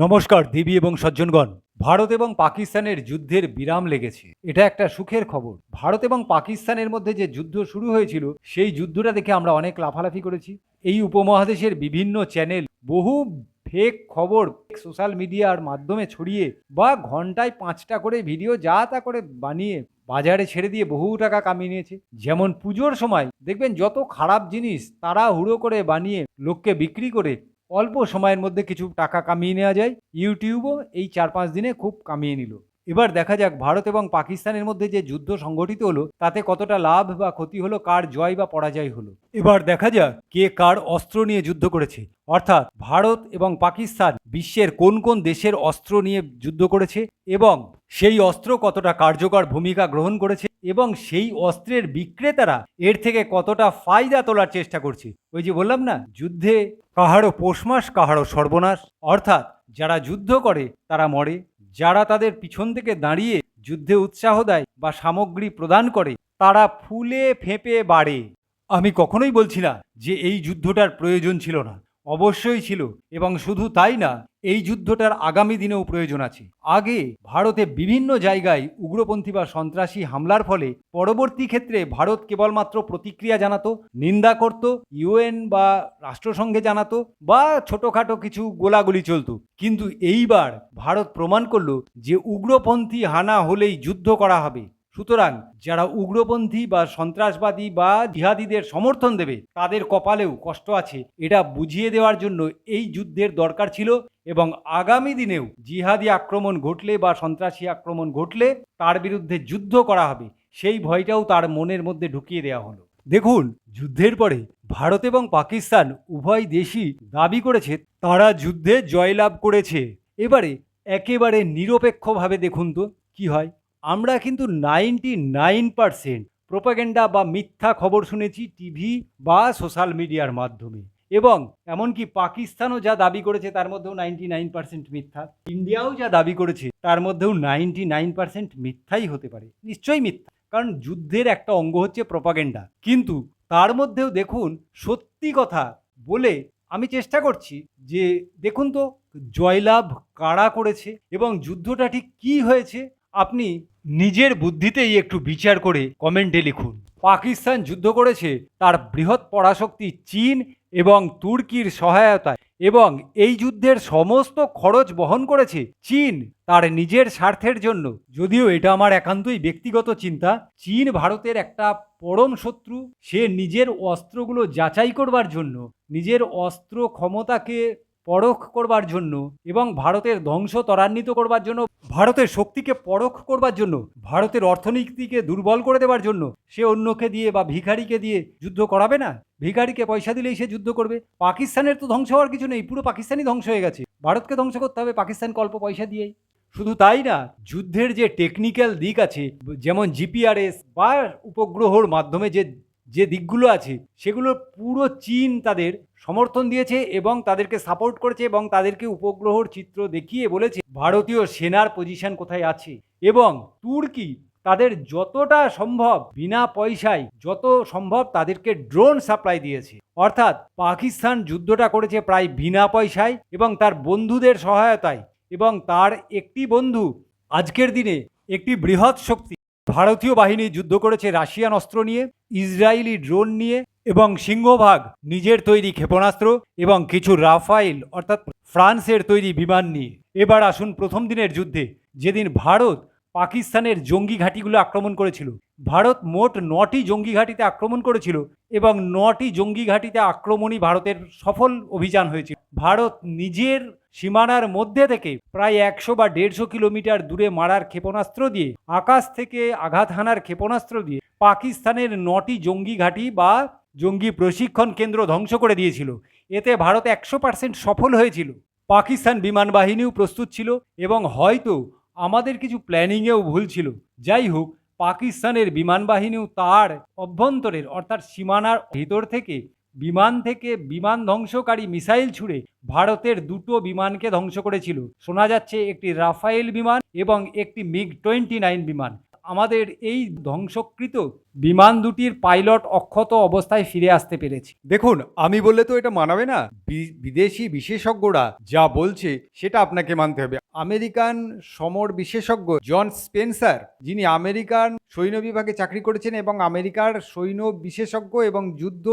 নমস্কার দেবী এবং সজ্জনগণ। ভারত এবং পাকিস্তানের যুদ্ধের বিরাম লেগেছে। এটা একটা সুখের খবর। ভারত এবং পাকিস্তানের মধ্যে যে যুদ্ধ শুরু হয়েছিল সেই যুদ্ধটা দেখে আমরা অনেক লাফালাফি করেছি। এই উপমহাদেশের বিভিন্ন চ্যানেল বহু ফেক খবর সোশ্যাল মিডিয়ার মাধ্যমে ছড়িয়ে বা ঘন্টায় ৫টা করে ভিডিও যা তা করে বানিয়ে বাজারে ছেড়ে দিয়ে বহু টাকা কামিয়ে নিয়েছে। যেমন পুজোর সময় দেখবেন যত খারাপ জিনিস তাড়াহুড়ো করে বানিয়ে লোককে বিক্রি করে অল্প সময়ের মধ্যে কিছু টাকা কামিয়ে নেওয়া যায়। ইউটিউবও এই ৪-৫ দিনে খুব কামিয়ে নিল। এবার দেখা যাক ভারত এবং পাকিস্তানের মধ্যে যে যুদ্ধ সংঘটিত হলো তাতে কতটা লাভ বা ক্ষতি হলো, কার জয় বা পরাজয় হলো। এবার দেখা যাক কে কার অস্ত্র নিয়ে যুদ্ধ করেছে। অর্থাৎ ভারত এবং পাকিস্তান বিশ্বের কোন কোন দেশের অস্ত্র নিয়ে যুদ্ধ করেছে এবং সেই অস্ত্র কতটা কার্যকর ভূমিকা গ্রহণ করেছে এবং সেই অস্ত্রের বিক্রেতারা এর থেকে কতটা ফায়দা তোলার চেষ্টা করছে। ওই যে বললাম না, যুদ্ধে কাহারও পৌষ মাস কাহারও সর্বনাশ। অর্থাৎ যারা যুদ্ধ করে তারা মরে, যারা তাদের পিছন থেকে দাঁড়িয়ে যুদ্ধে উৎসাহ দেয় বা সামগ্রী প্রদান করে তারা ফুলে ফেঁপে বাড়ে। আমি কখনোই বলছি না যে এই যুদ্ধটার প্রয়োজন ছিল না, অবশ্যই ছিল, এবং শুধু তাই না, এই যুদ্ধটার আগামী দিনেও প্রয়োজন আছে। আগে ভারতে বিভিন্ন জায়গায় উগ্রপন্থী বা সন্ত্রাসী হামলার ফলে পরবর্তী ক্ষেত্রে ভারত কেবলমাত্র প্রতিক্রিয়া জানাতো, নিন্দা করত, ইউএন বা রাষ্ট্রসংঘে জানাতো বা ছোটখাটো কিছু গোলাগুলি চলতো। কিন্তু এইবার ভারত প্রমাণ করলো যে উগ্রপন্থী হানা হলেই যুদ্ধ করা হবে। সুতরাং যারা উগ্রপন্থী বা সন্ত্রাসবাদী বা জিহাদিদের সমর্থন দেবে তাদের কপালেও কষ্ট আছে, এটা বুঝিয়ে দেওয়ার জন্য এই যুদ্ধের দরকার ছিল। এবং আগামী দিনেও জিহাদি আক্রমণ ঘটলে বা সন্ত্রাসী আক্রমণ ঘটলে তার বিরুদ্ধে যুদ্ধ করা হবে, সেই ভয়টাও তার মনের মধ্যে ঢুকিয়ে দেওয়া হলো। দেখুন, যুদ্ধের পরে ভারত এবং পাকিস্তান উভয় দেশই দাবি করেছে তারা যুদ্ধে জয়লাভ করেছে। এবারে একেবারে নিরপেক্ষভাবে দেখুন তো কি হয়। আমরা কিন্তু 99% প্রোপাগেন্ডা বা মিথ্যা খবর শুনেছি টিভি বা সোশ্যাল মিডিয়ার মাধ্যমে, এবং এমনকি পাকিস্তানও যা দাবি করেছে তার মধ্যেও 99% মিথ্যা। ইন্ডিয়াও যা দাবি করেছে তার মধ্যেও 99% মিথ্যাই হতে পারে, নিশ্চয়ই মিথ্যা, কারণ যুদ্ধের একটা অঙ্গ হচ্ছে প্রোপাগেন্ডা। কিন্তু তার মধ্যেও দেখুন, সত্যি কথা বলে আমি চেষ্টা করছি যে দেখুন তো জয়লাভ কারা করেছে এবং যুদ্ধটা ঠিক কী হয়েছে। আপনি নিজের বুদ্ধিতেই একটু বিচার করে কমেন্টে লিখুন। পাকিস্তান যুদ্ধ করেছে তার বৃহৎ পরাশক্তি চীন এবং তুর্কির সহায়তায়, এবং এই যুদ্ধের সমস্ত খরচ বহন করেছে চীন তার নিজের স্বার্থের জন্য। যদিও এটা আমার একান্তই ব্যক্তিগত চিন্তা, চীন ভারতের একটা পরম শত্রু। সে নিজের অস্ত্রগুলো যাচাই করবার জন্য, নিজের অস্ত্র ক্ষমতাকে পরখ করবার জন্য এবং ভারতের ধ্বংস ত্বরান্বিত করবার জন্য, ভারতের শক্তিকে পরখ করবার জন্য, ভারতের অর্থনীতিকে দুর্বল করে দেওয়ার জন্য সে অন্যকে দিয়ে বা ভিখারিকে দিয়ে যুদ্ধ করাবে না। ভিখারিকে পয়সা দিলেই সে যুদ্ধ করবে। পাকিস্তানের তো ধ্বংস হওয়ার কিছু নেই, পুরো পাকিস্তানই ধ্বংস হয়ে গেছে। ভারতকে ধ্বংস করতে হবে পাকিস্তানকে অল্প পয়সা দিয়েই। শুধু তাই না, যুদ্ধের যে টেকনিক্যাল দিক আছে, যেমন জিপিআরএস বা উপগ্রহর মাধ্যমে যে যে দিকগুলো আছে সেগুলো পুরো চীন তাদের সমর্থন দিয়েছে এবং তাদেরকে সাপোর্ট করেছে, এবং তাদেরকে উপগ্রহর চিত্র দেখিয়ে বলেছে ভারতীয় সেনার পজিশন কোথায় আছে। এবং তুর্কি তাদের যতটা সম্ভব বিনা পয়সায় যত সম্ভব তাদেরকে ড্রোন সাপ্লাই দিয়েছে। অর্থাৎ পাকিস্তান যুদ্ধটা করেছে প্রায় বিনা পয়সায় এবং তার বন্ধুদের সহায়তায়, এবং তার একটি বন্ধু আজকের দিনে একটি বৃহৎ শক্তি। ভারতীয় বাহিনী যুদ্ধ করেছে রাশিয়ান অস্ত্র নিয়ে, ইসরায়েলি ড্রোন নিয়ে, এবং সিংহভাগ নিজের তৈরি ক্ষেপণাস্ত্র এবং কিছু রাফাইল অর্থাৎ ফ্রান্সের তৈরি বিমান নিয়ে। এবার আসুন প্রথম দিনের যুদ্ধে, যেদিন ভারত পাকিস্তানের জঙ্গি ঘাঁটিগুলো আক্রমণ করেছিল। ভারত মোট 9টি জঙ্গি ঘাঁটিতে আক্রমণ করেছিল এবং 9টি জঙ্গি ঘাঁটিতে আক্রমণই ভারতের সফল অভিযান হয়েছিল। ভারত নিজের সীমানার মধ্যে থেকে প্রায় 100 বা 150 কিলোমিটার দূরে মারার ক্ষেপণাস্ত্র দিয়ে, আকাশ থেকে আঘাত হানার ক্ষেপণাস্ত্র দিয়ে পাকিস্তানের 9টি জঙ্গি ঘাঁটি বা জঙ্গি প্রশিক্ষণ কেন্দ্র ধ্বংস করে দিয়েছিল। এতে ভারত 100% সফল হয়েছিল। পাকিস্তান বিমান বাহিনীও প্রস্তুত ছিল এবং হয়তো আমাদের কিছু প্ল্যানিংয়েও ভুল ছিল। যাই হোক, পাকিস্তানের বিমান বাহিনীও তার অভ্যন্তরের অর্থাৎ সীমানার ভিতর থেকে বিমান ধ্বংসকারী মিসাইল ছুড়ে ভারতের 2টো বিমানকে ধ্বংস করেছিল। শোনা যাচ্ছে একটি রাফায়েল বিমান এবং একটি মিগ-29 বিমান। আমাদের এই ধ্বংসকৃত বিমান দুটির পাইলট অক্ষত অবস্থায় ফিরে আসতে পেরেছে। দেখুন, আমি বললে তো এটা মানাবে না। বিদেশি বিশেষজ্ঞরা যা বলছে সেটা আপনাকে মানতে হবে। আমেরিকান সমর বিশেষজ্ঞ জন স্পেন্সার, যিনি আমেরিকান সৈন্য বিভাগে চাকরি করেছেন এবং আমেরিকার সৈন্য বিশেষজ্ঞ এবং যুদ্ধ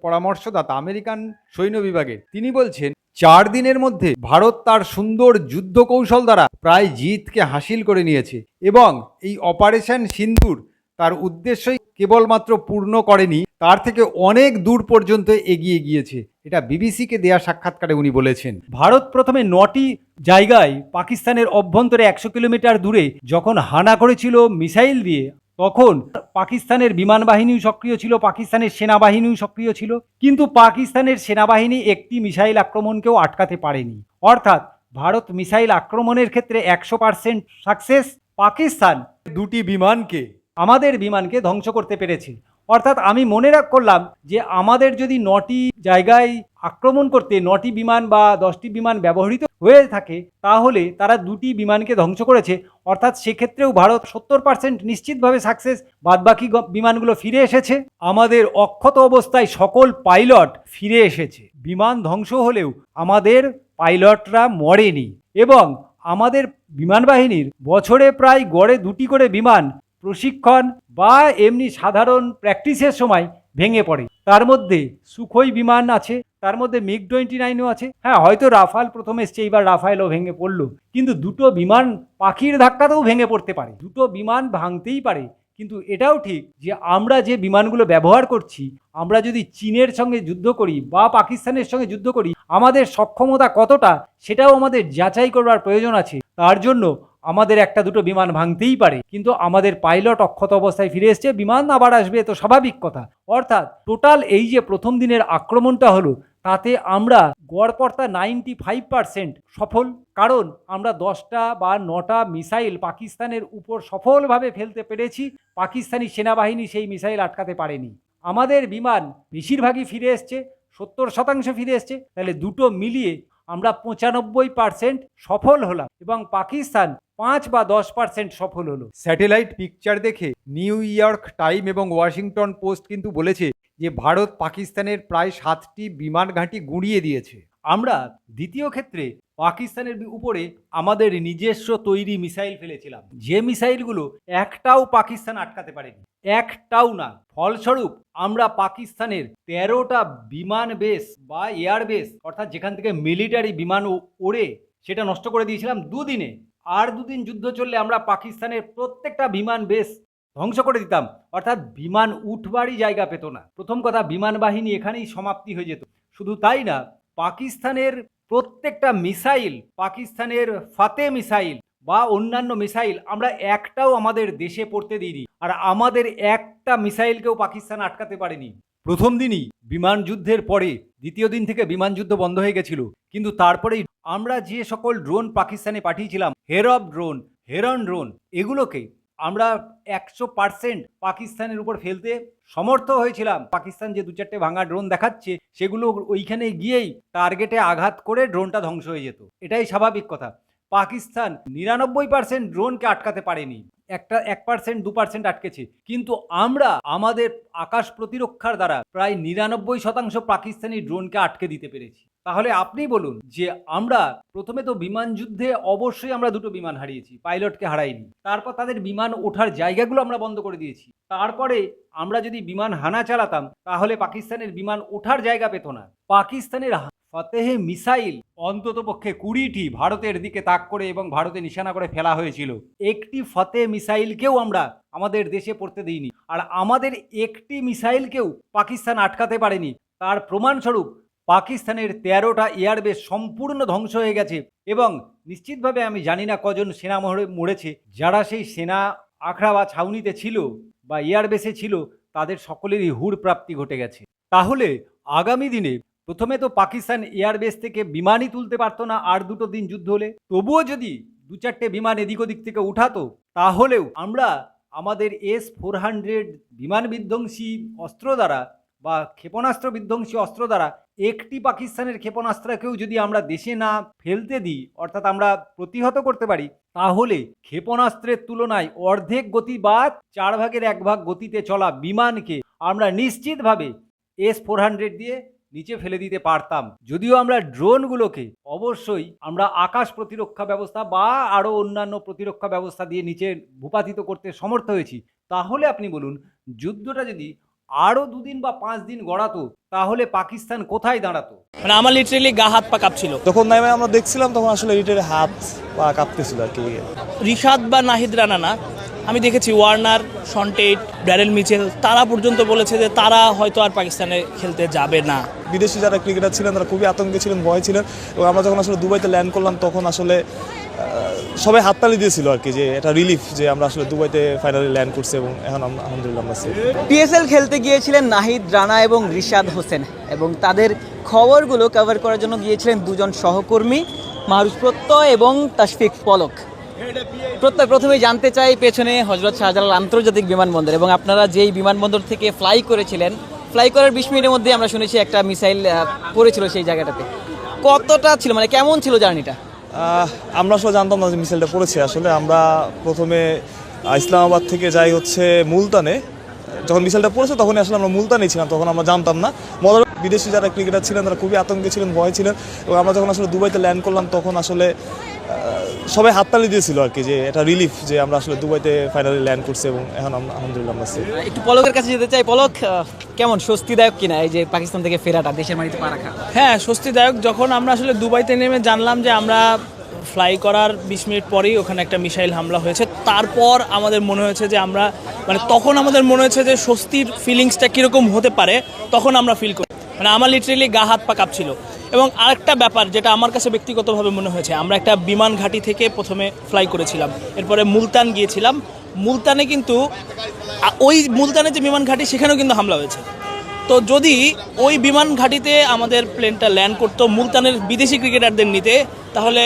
পরামর্শদাতা আমেরিকান সৈন্য বিভাগে, তিনি বলছেন 4 দিনের মধ্যে ভারত তার সুন্দর যুদ্ধ কৌশল দ্বারা প্রায় জিতকে হাসিল করে নিয়েছে এবং এই অপারেশন সিন্দুর তার উদ্দেশ্যই কেবলমাত্র পূর্ণ করেনি, তার থেকে অনেক দূর পর্যন্ত এগিয়ে গিয়েছে। এটা বিবিসিকে দেয়া সাক্ষাৎকারে উনি বলেছেন। ভারত প্রথমে 9টি জায়গায় পাকিস্তানের অভ্যন্তরে 100 কিলোমিটার দূরে যখন হানা করেছিল মিসাইল দিয়ে, তখন পাকিস্তানের বিমান বাহিনীও সক্রিয় ছিল, পাকিস্তানের সেনাবাহিনীও সক্রিয় ছিল, কিন্তু পাকিস্তানের সেনাবাহিনী একটি মিসাইল আক্রমণকেও আটকাতে পারেনি। অর্থাৎ ভারত মিসাইল আক্রমণের ক্ষেত্রে 100% সাকসেস। পাকিস্তান দুটি বিমানকে, আমাদের বিমানকে ধ্বংস করতে পেরেছে। অর্থাৎ আমি মনে করলাম যে আমাদের যদি 9টি জায়গায় আক্রমণ করতে 9টি বিমান বা 10টি বিমান ব্যবহৃত হয়ে থাকে, তাহলে তারা 2টি বিমানকে ধ্বংস করেছে। অর্থাৎ সেক্ষেত্রেও ভারত 70% নিশ্চিতভাবে সাকসেস। বাদবাকি বিমানগুলো ফিরে এসেছে। আমাদের অক্ষত অবস্থায় সকল পাইলট ফিরে এসেছে। বিমান ধ্বংস হলেও আমাদের পাইলটরা মরেনি এবং আমাদের বিমান বাহিনীর বছরে প্রায় গড়ে 2টি করে বিমান প্রশিক্ষণ বা এমনি সাধারণ প্র্যাকটিসের সময় ভেঙে পড়ে। তার মধ্যে সুখোই বিমান আছে, তার মধ্যে মিগ 29ও আছে। হ্যাঁ, হয়তো রাফাল প্রথম এসছে, এইবার রাফায়েলও ভেঙে পড়লো, কিন্তু দুটো বিমান পাখির ধাক্কাতেও ভেঙে পড়তে পারে। দুটো বিমান ভাঙতেই পারে। কিন্তু এটাও ঠিক যে আমরা যে বিমানগুলো ব্যবহার করছি, আমরা যদি চীনের সঙ্গে যুদ্ধ করি বা পাকিস্তানের সঙ্গে যুদ্ধ করি, আমাদের সক্ষমতা কতটা সেটাও আমাদের যাচাই করবার প্রয়োজন আছে। তার জন্য আমাদের একটা দুটো বিমান ভাঙতেই পারে, কিন্তু আমাদের পাইলট অক্ষত অবস্থায় ফিরে এসছে, বিমান আবার আসবে, তো স্বাভাবিক কথা। অর্থাৎ টোটাল এই যে প্রথম দিনের আক্রমণটা হলো, তাতে আমরা গড়পড়তা 95% সফল। কারণ আমরা 10টা বা 9টা মিসাইল পাকিস্তানের উপর সফলভাবে ফেলতে পেরেছি। পাকিস্তানি সেনাবাহিনী সেই মিসাইল আটকাতে পারেনি। আমাদের বিমান বেশিরভাগই ফিরে এসছে, 70% ফিরে এসছে। তাহলে দুটো মিলিয়ে আমরা 95% সফল হলাম এবং পাকিস্তান 5 বা 10% সফল হলো। স্যাটেলাইট পিকচার দেখে নিউ ইয়র্ক টাইম এবং ওয়াশিংটন পোস্ট কিন্তু বলেছে যে ভারত পাকিস্তানের প্রায় 7টি বিমান ঘাঁটি গুঁড়িয়ে দিয়েছে। আমরা দ্বিতীয় ক্ষেত্রে পাকিস্তানের উপরে আমাদের নিজস্ব তৈরি মিসাইল ফেলেছিলাম, যে মিসাইলগুলো একটাও পাকিস্তান আটকাতে পারেনি, একটাও না। ফলস্বরূপ আমরা পাকিস্তানের 13টা বিমান বেস বা এয়ার বেস, অর্থাৎ যেখান থেকে মিলিটারি বিমান ওড়ে, সেটা নষ্ট করে দিয়েছিলাম 2 দিনে। আর 2 দিন যুদ্ধ চললে আমরা পাকিস্তানের প্রত্যেকটা বিমান বেস ধ্বংস করে দিতাম। অর্থাৎ বিমান উঠবারই জায়গা পেত না। প্রথম কথা, বিমান বাহিনী এখানেই সমাপ্তি হয়ে যেত। শুধু তাই না, পাকিস্তানের প্রত্যেকটা মিসাইল, পাকিস্তানের ফাতে মিসাইল বা অন্যান্য মিসাইল আমরা একটাও আমাদের দেশে পড়তে দিইনি। আর আমাদের একটা মিসাইলকেও পাকিস্তান আটকাতে পারেনি। প্রথম দিনই বিমান যুদ্ধের পরে দ্বিতীয় দিন থেকে বিমান যুদ্ধ বন্ধ হয়ে গেছিল, কিন্তু তারপরেই আমরা যে সকল ড্রোন পাকিস্তানে পাঠিয়েছিলাম, হেরব ড্রোন, হেরন ড্রোন, এগুলোকে আমরা 100% পাকিস্তানের উপর ফেলতে সমর্থ হয়েছিলাম। পাকিস্তান যে 2-4টে ভাঙা ড্রোন দেখাচ্ছে, সেগুলো ওইখানে গিয়েই টার্গেটে আঘাত করে ড্রোনটা ধ্বংস হয়ে যেত। এটাই স্বাভাবিক কথা। পাকিস্তান 99% ড্রোনকে আটকাতে পারেনি, 1% 2% আটকেছে। কিন্তু আমরা আমাদের আকাশ প্রতিরক্ষার দ্বারা প্রায় 99% পাকিস্তানি ড্রোনকে আটকে দিতে পেরেছি। তাহলে আপনি বলুন যে আমরা প্রথমে তো বিমান যুদ্ধে অবশ্যই আমরা 2টো বিমান হারিয়েছি, পাইলটকে হারাইনি। তারপর তাদের বিমান ওঠার জায়গাগুলো আমরা বন্ধ করে দিয়েছি। তারপরে আমরা যদি বিমান হানা চালাতাম, তাহলে পাকিস্তানের বিমান ওঠার জায়গা পেত না। পাকিস্তানের ফতেহে মিসাইল অন্তত পক্ষে 20টি ভারতের দিকে তাক করে এবং ভারতে নিশানা করে ফেলা হয়েছিল। একটি ফতেহ মিসাইলকেও আমরা আমাদের দেশে পড়তে দিইনি। আর আমাদের একটি মিসাইলকেও পাকিস্তান আটকাতে পারেনি। তার প্রমাণস্বরূপ পাকিস্তানের 13টা এয়ারবেস সম্পূর্ণ ধ্বংস হয়ে গেছে এবং নিশ্চিতভাবে আমি জানি না কজন সেনা মরেছে। যারা সেই সেনা আখড়া বা ছাউনিতে ছিল বা এয়ারবেসে ছিল, তাদের সকলেরই হুড় প্রাপ্তি ঘটে গেছে। তাহলে আগামী দিনে প্রথমে তো পাকিস্তান এয়ারবেস থেকে বিমানই তুলতে পারতো না আর 2টো দিন যুদ্ধ হলে। তবুও যদি 2-4টে বিমান এদিক ওদিক থেকে উঠাতো, তাহলেও আমরা আমাদের S-400 বিমান বিধ্বংসী অস্ত্র দ্বারা বা ক্ষেপণাস্ত্র বিধ্বংসী অস্ত্র দ্বারা একটি পাকিস্তানের ক্ষেপণাস্ত্রকেও যদি আমরা দেশে না ফেলতে দিই, অর্থাৎ আমরা প্রতিহত করতে পারি, তাহলে ক্ষেপণাস্ত্রের তুলনায় অর্ধেক গতি বা 1/4 গতিতে চলা বিমানকে আমরা নিশ্চিতভাবে S-400 দিয়ে নিচে ফেলে দিতে পারতাম। যদিও আমরা ড্রোনগুলোকে অবশ্যই আমরা আকাশ প্রতিরক্ষা ব্যবস্থা বা আরও অন্যান্য প্রতিরক্ষা ব্যবস্থা দিয়ে নিচে ভূপাতিত করতে সমর্থ হয়েছি, তাহলে আপনি বলুন যুদ্ধটা যদি আরও 2 দিন বা 5 দিন গড়াতো, তাহলে পাকিস্তান কোথায় দাঁড়াতো? মানে আমার লিটারেলি গা হাত পা কাঁপছিল তখন নামে আমরা দেখছিলাম, তখন আসলে লিটারে হাত পা কাঁপতেছিল আর কি। রিশাদ বা নাহিদ রানা না, আমি দেখেছি Warner, Shaun Tait, Daryl Mitchell, তারা পর্যন্ত বলেছে যে তারা হয়তো আর পাকিস্তানে খেলতে যাবে না। বিদেশি যারা ক্রিকেটার ছিলেন তারা খুবই আতঙ্কে ছিলেন, ভয় ছিলেন। এবং আমরা যখন আসলে দুবাইতে ল্যান্ড করলাম তখন আসলে সবাই হাততালি দিয়েছিল আর কি, যে এটা রিলিফ যে আমরা আসলে দুবাইতে ফাইনালি ল্যান্ড করছি এবং এখন আলহামদুলিল্লাহ আমরা সেফ। পিএসএল খেলতে গিয়েছিলেন নাহিদ রানা এবং রিশাদ হোসেন, এবং তাদের খবরগুলো কভার করার জন্য গিয়েছিলেন দুজন সহকর্মী, মারুফ প্রত্যয় এবং তাশফিক পলক। প্রত্যয়, প্রথমেই জানতে চাই পেছনে হজরত শাহজালাল আন্তর্জাতিক বিমানবন্দর, এবং আপনারা যেই বিমানবন্দর থেকে ফ্লাই করেছিলেন, ফ্লাই করার 20 মিনিটের মধ্যে আমরা শুনেছি একটা মিসাইল পড়েছিল সেই জায়গাটাতে। কতটা ছিল, মানে কেমন ছিল জার্নিটা? আমরা আসলে জানতাম না যে মিসাইলটা পড়েছে। আসলে আমরা প্রথমে ইসলামাবাদ থেকে যাই হচ্ছে মুলতানে, যখন মিসাইলটা পড়েছে তখনই আসলে আমরা মুলতানে ছিলাম, তখন আমরা জানতাম না। মজার, বিদেশি যারা ক্রিকেটার ছিলেন তারা খুবই আতঙ্কে ছিলেন, ভয় ছিলেন। এবং আমরা যখন আসলে দুবাইতে ল্যান্ড করলাম তখন আসলে সবাই হাততালি দিয়েছিল আর কি, যে এটা রিলিফ যে আমরা আসলে দুবাইতে ফাইনালি ল্যান্ড করছি এবং এখন আলহামদুলিল্লাহ আমরা সেফ। একটু পলকের কাছে যেতে চাই। পলক, কেমন স্বস্তিদায়ক কিনা এই যে পাকিস্তান থেকে ফেরাটা, দেশের মাটিতে পা রাখা? হ্যাঁ, স্বস্তিদায়ক। যখন আমরা আসলে দুবাইতে নেমে জানলাম যে আমরা ফ্লাই করার 20 মিনিট পরেই ওখানে একটা মিসাইল হামলা হয়েছে, তারপর আমাদের মনে হয়েছে যে আমরা, মানে তখন আমাদের মনে হয়েছে যে স্বস্তির ফিলিংসটা কীরকম হতে পারে, তখন আমরা ফিল করি। মানে আমার লিটারেলি গা হাত পা কাঁপছিল। এবং আরেকটা ব্যাপার যেটা আমার কাছে ব্যক্তিগতভাবে মনে হয়েছে, আমরা একটা বিমান ঘাঁটি থেকে প্রথমে ফ্লাই করেছিলাম, এরপরে মুলতান গিয়েছিলাম। মুলতানে কিন্তু ওই মুলতানে যে বিমান ঘাঁটি সেখানেও কিন্তু হামলা হয়েছে। তো যদি ওই বিমান ঘাঁটিতে আমাদের প্লেনটা ল্যান্ড করতো মুলতানের বিদেশি ক্রিকেটারদের নিতে, তাহলে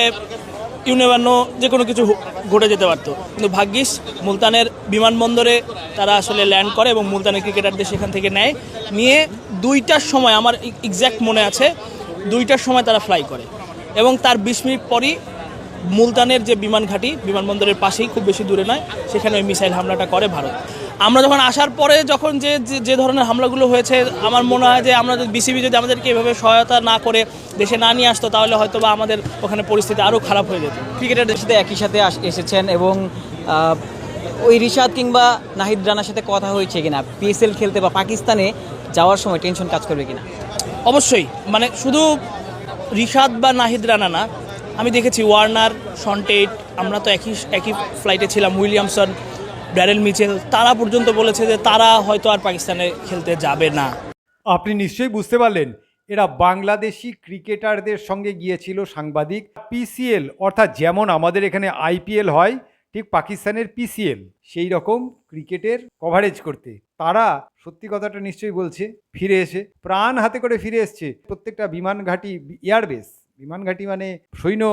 ইউনেভার নো, যে কোনো কিছু ঘটে যেতে পারতো। কিন্তু ভাগ্যিস মুলতানের বিমানবন্দরে তারা আসলে ল্যান্ড করে এবং মুলতানের ক্রিকেটারদের সেখান থেকে নেয়, নিয়ে 2টার সময়, আমার এক্স্যাক্ট মনে আছে, 2টার সময় তারা ফ্লাই করে। এবং তার 20 মিনিট পরই মুলতানের যে বিমান ঘাঁটি, বিমানবন্দরের পাশেই, খুব বেশি দূরে নয়, সেখানে ওই মিসাইল হামলাটা করে ভারত। আমরা যখন আসার পরে যখন যে ধরনের হামলাগুলো হয়েছে, আমার মনে হয় যে আমরা বিসিবি যদি আমাদেরকে এভাবে সহায়তা না করে দেশে না নিয়ে আসতো, তাহলে হয়তো বা আমাদের ওখানে পরিস্থিতি আরও খারাপ হয়ে যেত। ক্রিকেটারদের সাথে একই সাথে এসেছেন, এবং ওই রিশাদ কিংবা নাহিদ রানার সাথে কথা হয়েছে কিনা পিএসএল খেলতে বা পাকিস্তানে যাওয়ার সময় টেনশন কাজ করবে কিনা? অবশ্যই, মানে শুধু রিশাদ বা নাহিদ রানা না, আমি দেখেছি ওয়ার্নার, শন টেট, আমরা তো একই ফ্লাইটে ছিলাম, উইলিয়ামসন, ড্যারেল মিচেল, তারা পর্যন্ত বলেছে যে তারা হয়তো আর পাকিস্তানে খেলতে যাবে না। আপনি নিশ্চয়ই বুঝতে পারলেন, এরা বাংলাদেশি ক্রিকেটারদের সঙ্গে গিয়েছিল সাংবাদিক। পিসিএল, অর্থাৎ যেমন আমাদের এখানে আইপিএল হয়, ঠিক পাকিস্তানের পিসিএল, সেই রকম ক্রিকেটের কভারেজ করতে। তারা সত্যি কথাটা নিশ্চয়ই বলছে, ফিরে এসে প্রাণ হাতে করে ফিরে এসছে। প্রত্যেকটা বিমান ঘাঁটি, এয়ারবেস, বিমান ঘাঁটি মানে সৈন্য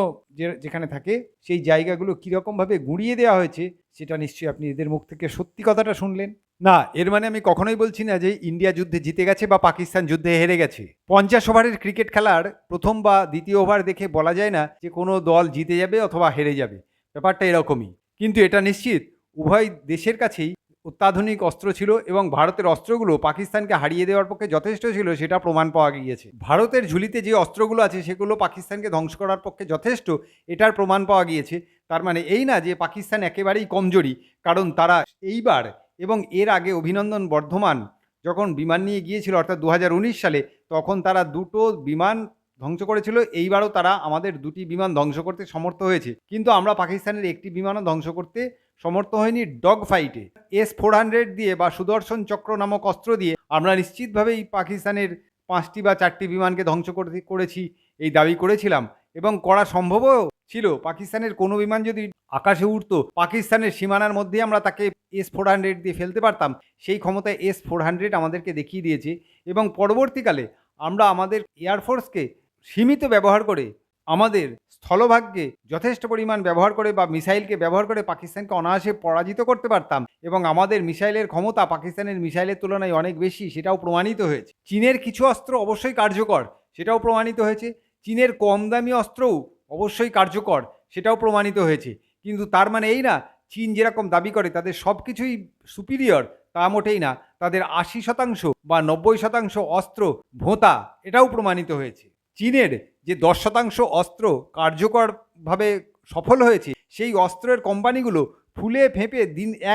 যেখানে থাকে, সেই জায়গাগুলো কীরকমভাবে গুঁড়িয়ে দেওয়া হয়েছে, সেটা নিশ্চয়ই আপনি এদের মুখ থেকে সত্যি কথাটা শুনলেন। না, এর মানে আমি কখনোই বলছি না যে ইন্ডিয়া যুদ্ধে জিতে গেছে বা পাকিস্তান যুদ্ধে হেরে গেছে। 50 ওভারের ক্রিকেট খেলার প্রথম বা দ্বিতীয় ওভার দেখে বলা যায় না যে কোনো দল জিতে যাবে অথবা হেরে যাবে, ব্যাপারটা এরকমই। কিন্তু এটা নিশ্চিত, উভয় দেশের কাছেই অত্যাধুনিক অস্ত্র ছিল এবং ভারতের অস্ত্রগুলো পাকিস্তানকে হারিয়ে দেওয়ার পক্ষে যথেষ্ট ছিল, সেটা প্রমাণ পাওয়া গিয়েছে। ভারতের ঝুলিতে যে অস্ত্রগুলো আছে সেগুলো পাকিস্তানকে ধ্বংস করার পক্ষে যথেষ্ট, এটার প্রমাণ পাওয়া গিয়েছে। তার মানে এই না যে পাকিস্তান একেবারেই কমজোরি, কারণ তারা এইবার এবং এর আগে অভিনন্দন বর্ধমান যখন বিমান নিয়ে গিয়েছিল, অর্থাৎ 2019 সালে, তখন তারা 2টো বিমান ধ্বংস করেছিল। এইবারও তারা আমাদের 2টি বিমান ধ্বংস করতে সমর্থ হয়েছে, কিন্তু আমরা পাকিস্তানের একটি বিমানও ধ্বংস করতে সমর্থ হয়নি ডগ ফাইটে। S-400 দিয়ে বা সুদর্শন চক্র নামক অস্ত্র দিয়ে আমরা নিশ্চিতভাবেই পাকিস্তানের 5টি বা 4টি বিমানকে ধ্বংস করেছি, এই দাবি করেছিলাম এবং করা সম্ভবও ছিল। পাকিস্তানের কোনো বিমান যদি আকাশে উঠতো, পাকিস্তানের সীমানার মধ্যে আমরা তাকে S-400 দিয়ে ফেলতে পারতাম। সেই ক্ষমতায় S-400 আমাদেরকে দেখিয়ে দিয়েছে এবং পরবর্তীকালে আমরা আমাদের এয়ারফোর্সকে সীমিত ব্যবহার করে আমাদের স্থলভাগকে যথেষ্ট পরিমাণ ব্যবহার করে বা মিসাইলকে ব্যবহার করে পাকিস্তানকে অনায়াসে পরাজিত করতে পারতাম এবং আমাদের মিসাইলের ক্ষমতা পাকিস্তানের মিসাইলের তুলনায় অনেক বেশি, সেটাও প্রমাণিত হয়েছে। চীনের কিছু অস্ত্র অবশ্যই কার্যকর, সেটাও প্রমাণিত হয়েছে। চীনের কম দামি অস্ত্রও অবশ্যই কার্যকর, সেটাও প্রমাণিত হয়েছে। কিন্তু তার মানে এই না চীন যেরকম দাবি করে তাদের সব কিছুই সুপিরিয়র, তা মোটেই না। তাদের 80% বা 90% অস্ত্র ভোঁতা, এটাও প্রমাণিত হয়েছে। চীনের যে 10% অস্ত্র কার্যকরভাবে সফল হয়েছে, সেই অস্ত্রের কোম্পানিগুলো ফুলে ফেঁপে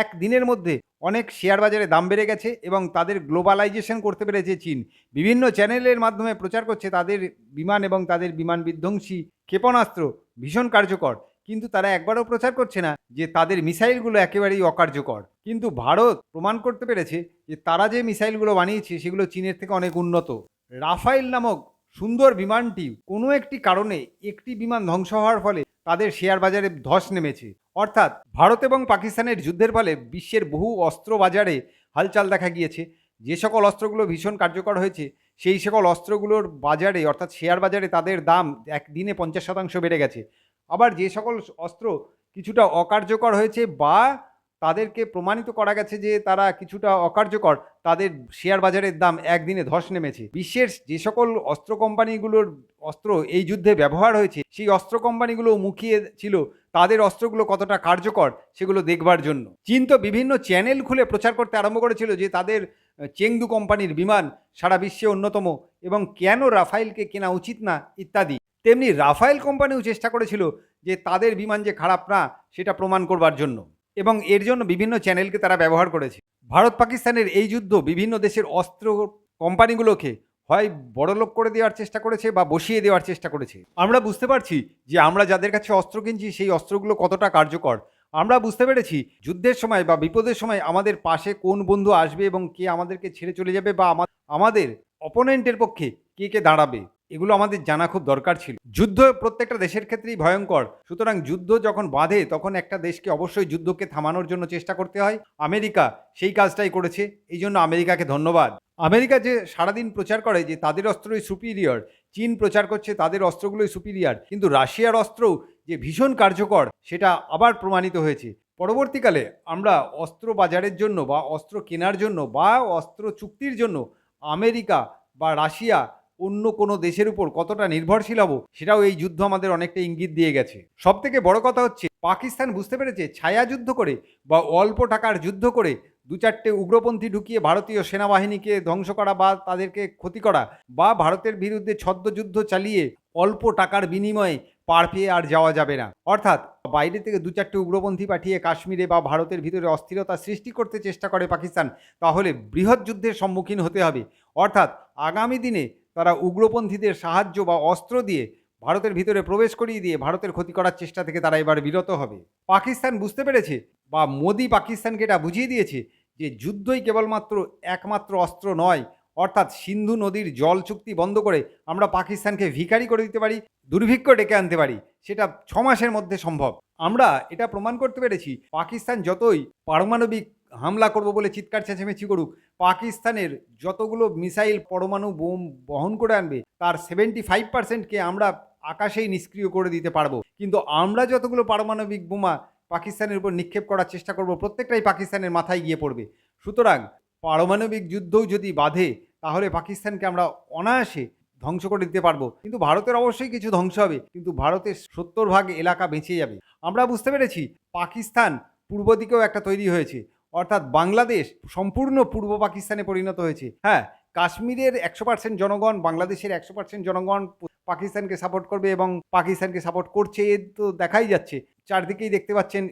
এক দিনের মধ্যে অনেক শেয়ার বাজারে দাম বেড়ে গেছে এবং তাদের গ্লোবালাইজেশন করতে পেরেছে চীন। বিভিন্ন চ্যানেলের মাধ্যমে প্রচার করছে তাদের বিমান এবং তাদের বিমান বিধ্বংসী ক্ষেপণাস্ত্র ভীষণ কার্যকর, কিন্তু তারা একবারও প্রচার করছে না যে তাদের মিসাইলগুলো একেবারেই অকার্যকর। কিন্তু ভারত প্রমাণ করতে পেরেছে যে তারা যে মিসাইলগুলো বানিয়েছে সেগুলো চীনের থেকে অনেক উন্নত। রাফাইল নামক সুন্দর বিমানটি কোনো একটি কারণে একটি বিমান ধ্বংস হওয়ার ফলে তাদের শেয়ার বাজারে ধস নেমেছে। অর্থাৎ ভারত এবং পাকিস্তানের যুদ্ধের ফলে বিশ্বের বহু অস্ত্র বাজারে হালচাল দেখা গিয়েছে। যে সকল অস্ত্রগুলো ভীষণ কার্যকর হয়েছে সেই সকল অস্ত্রগুলোর বাজারে অর্থাৎ শেয়ার বাজারে তাদের দাম একদিনে 50% বেড়ে গেছে। আবার যে সকল অস্ত্র কিছুটা অকার্যকর হয়েছে বা তাদেরকে প্রমাণিত করা গেছে যে তারা কিছুটা অকার্যকর, তাদের শেয়ার বাজারের দাম একদিনে ধস নেমেছে। বিশ্বের যে সকল অস্ত্র কোম্পানিগুলোর অস্ত্র এই যুদ্ধে ব্যবহার হয়েছে সেই অস্ত্র কোম্পানিগুলো মুখিয়ে ছিল তাদের অস্ত্রগুলো কতটা কার্যকর সেগুলো দেখবার জন্য। চীন তো বিভিন্ন চ্যানেল খুলে প্রচার করতে আরম্ভ করেছিল যে তাদের চেংদু কোম্পানির বিমান সারা বিশ্বে অন্যতম এবং কেন রাফাইলকে কেনা উচিত না ইত্যাদি। তেমনি রাফাইল কোম্পানিও চেষ্টা করেছিল যে তাদের বিমান যে খারাপ না সেটা প্রমাণ করবার জন্য এবং এর জন্য বিভিন্ন চ্যানেলকে তারা ব্যবহার করেছে। ভারত পাকিস্তানের এই যুদ্ধ বিভিন্ন দেশের অস্ত্র কোম্পানিগুলোকে হয় বড়লোক করে দেওয়ার চেষ্টা করেছে বা বসিয়ে দেওয়ার চেষ্টা করেছে। আমরা বুঝতে পারছি যে আমরা যাদের কাছে অস্ত্র কিনছি সেই অস্ত্রগুলো কতটা কার্যকর। আমরা বুঝতে পেরেছি যুদ্ধের সময় বা বিপদের সময় আমাদের পাশে কোন বন্ধু আসবে এবং কে আমাদেরকে ছেড়ে চলে যাবে বা আমাদের অপোনেন্টের পক্ষে কে কে দাঁড়াবে, এগুলো আমাদের জানা খুব দরকার ছিল। যুদ্ধ প্রত্যেকটা দেশের ক্ষেত্রেই ভয়ঙ্কর, সুতরাং যুদ্ধ যখন বাঁধে তখন একটা দেশকে অবশ্যই যুদ্ধকে থামানোর জন্য চেষ্টা করতে হয়। আমেরিকা সেই কাজটাই করেছে, এই জন্য আমেরিকাকে ধন্যবাদ। আমেরিকা যে সারাদিন প্রচার করে যে তাদের অস্ত্রই সুপিরিয়র, চীন প্রচার করছে তাদের অস্ত্রগুলোই সুপিরিয়র, কিন্তু রাশিয়ার অস্ত্রও যে ভীষণ কার্যকর সেটা আবার প্রমাণিত হয়েছে। পরবর্তীকালে আমরা অস্ত্র বাজারের জন্য বা অস্ত্র কেনার জন্য বা অস্ত্র চুক্তির জন্য আমেরিকা বা রাশিয়া অন্য কোনো দেশের উপর কতটা নির্ভরশীল হব সেটাও এই যুদ্ধ আমাদের অনেকটা ইঙ্গিত দিয়ে গেছে। সব থেকে বড় কথা হচ্ছে পাকিস্তান বুঝতে পেরেছে ছায়া যুদ্ধ করে বা অল্প টাকার যুদ্ধ করে 2-4টে উগ্রপন্থী ঢুকিয়ে ভারতীয় সেনাবাহিনীকে ধ্বংস করা বা তাদেরকে ক্ষতি করা বা ভারতের বিরুদ্ধে ছদ্মযুদ্ধ চালিয়ে অল্প টাকার বিনিময়ে পার পেয়ে আর যাওয়া যাবে না। অর্থাৎ বাইরে থেকে 2-4টে উগ্রপন্থী পাঠিয়ে কাশ্মীরে বা ভারতের ভিতরে অস্থিরতা সৃষ্টি করতে চেষ্টা করে পাকিস্তান, তাহলে বৃহৎ যুদ্ধের সম্মুখীন হতে হবে। অর্থাৎ আগামী দিনে তারা উগ্রপন্থীদের সাহায্য বা অস্ত্র দিয়ে ভারতের ভিতরে প্রবেশ করিয়ে দিয়ে ভারতের ক্ষতি করার চেষ্টা থেকে তারা এবার বিরত হবে। পাকিস্তান বুঝতে পেরেছে বা মোদি পাকিস্তানকে এটা বুঝিয়ে দিয়েছে যে যুদ্ধই কেবলমাত্র একমাত্র অস্ত্র নয়। অর্থাৎ সিন্ধু নদীর জল চুক্তি বন্ধ করে আমরা পাকিস্তানকে ভিখারি করে দিতে পারি, দুর্ভিক্ষ ডেকে আনতে পারি, সেটা 6 মাসের মধ্যে সম্ভব। আমরা এটা প্রমাণ করতে পেরেছি পাকিস্তান যতই পারমাণবিক হামলা করব বলে চিৎকার চেঁচামেচি করুক, পাকিস্তানের যতগুলো মিসাইল পরমাণু বোম বহন করে আনবে তার 75%কে আমরা আকাশেই নিষ্ক্রিয় করে দিতে পারবো। কিন্তু আমরা যতগুলো পারমাণবিক বোমা পাকিস্তানের উপর নিক্ষেপ করার চেষ্টা করব প্রত্যেকটাই পাকিস্তানের মাথায় গিয়ে পড়বে। সুতরাং পারমাণবিক যুদ্ধও যদি বাধে তাহলে পাকিস্তানকে আমরা অনায়াসে ধ্বংস করে দিতে পারবো। কিন্তু ভারতের অবশ্যই কিছু ধ্বংস হবে, কিন্তু ভারতের 70% এলাকা বেঁচে যাবে। আমরা বুঝতে পেরেছি পাকিস্তান পূর্ব দিকেও একটা তৈরি হয়েছে, অর্থাৎ বাংলাদেশ সম্পূর্ণ পূর্ব পাকিস্তানে পরিণত হয়েছে। হ্যাঁ, কাশ্মীরের 100% জনগণ, বাংলাদেশের 100% জনগণ পাকিস্তানকে সাপোর্ট করবে এবং পাকিস্তানকে সাপোর্ট করছে, এ তো দেখাই যাচ্ছে, চারদিকেই দেখতে পাচ্ছেন।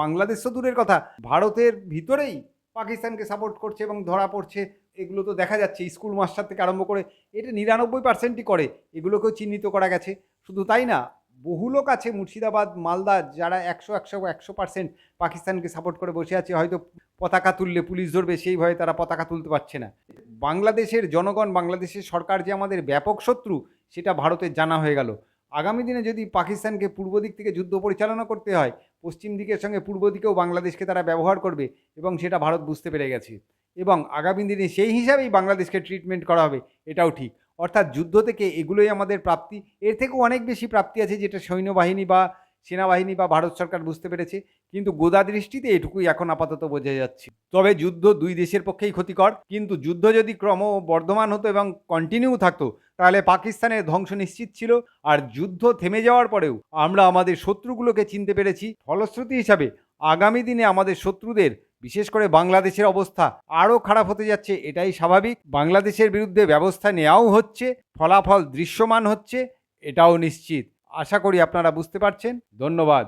বাংলাদেশ তো দূরের কথা, ভারতের ভিতরেই পাকিস্তানকে সাপোর্ট করছে এবং ধরা পড়ছে, এগুলো তো দেখা যাচ্ছে। স্কুল মাস্টার থেকে আরম্ভ করে এটা 99%ই করে, এগুলোকেও চিহ্নিত করা গেছে। শুধু তাই না, বহু লোক আছে মুর্শিদাবাদ, মালদা, যারা 100% পাকিস্তানকে সাপোর্ট করে বসে আছে। হয়তো পতাকা তুললে পুলিশ ধরবে সেই ভয়ে তারা পতাকা তুলতে পারছে না। বাংলাদেশের জনগণ, বাংলাদেশের সরকার যে আমাদের ব্যাপক শত্রু সেটা ভারতের জানা হয়ে গেল। আগামী দিনে যদি পাকিস্তানকে পূর্ব দিক থেকে যুদ্ধ পরিচালনা করতে হয়, পশ্চিম দিকের সঙ্গে পূর্ব দিকেও বাংলাদেশকে তারা ব্যবহার করবে এবং সেটা ভারত বুঝতে পেরে গেছে এবং আগামী দিনে সেই হিসাবেই বাংলাদেশকে ট্রিটমেন্ট করা হবে, এটাও ঠিক। অর্থাৎ যুদ্ধ থেকে এগুলোই আমাদের প্রাপ্তি। এর থেকেও অনেক বেশি প্রাপ্তি আছে যেটা সৈন্যবাহিনী বা সেনাবাহিনী বা ভারত সরকার বুঝতে পেরেছে, কিন্তু গোদা দৃষ্টিতে এটুকুই এখন আপাতত বোঝা যাচ্ছে। তবে যুদ্ধ দুই দেশের পক্ষেই ক্ষতিকর, কিন্তু যুদ্ধ যদি ক্রমবর্ধমান হতো এবং কন্টিনিউ থাকতো তাহলে পাকিস্তানের ধ্বংস নিশ্চিত ছিল। আর যুদ্ধ থেমে যাওয়ার পরেও আমরা আমাদের শত্রুগুলোকে চিনতে পেরেছি। ফলশ্রুতি হিসাবে আগামী দিনে আমাদের শত্রুদের, বিশেষ করে বাংলাদেশের অবস্থা আরও খারাপ হতে যাচ্ছে, এটাই স্বাভাবিক। বাংলাদেশের বিরুদ্ধে ব্যবস্থা নেওয়াও হচ্ছে, ফলাফল দৃশ্যমান হচ্ছে, এটাও নিশ্চিত। আশা করি আপনারা বুঝতে পারছেন। ধন্যবাদ।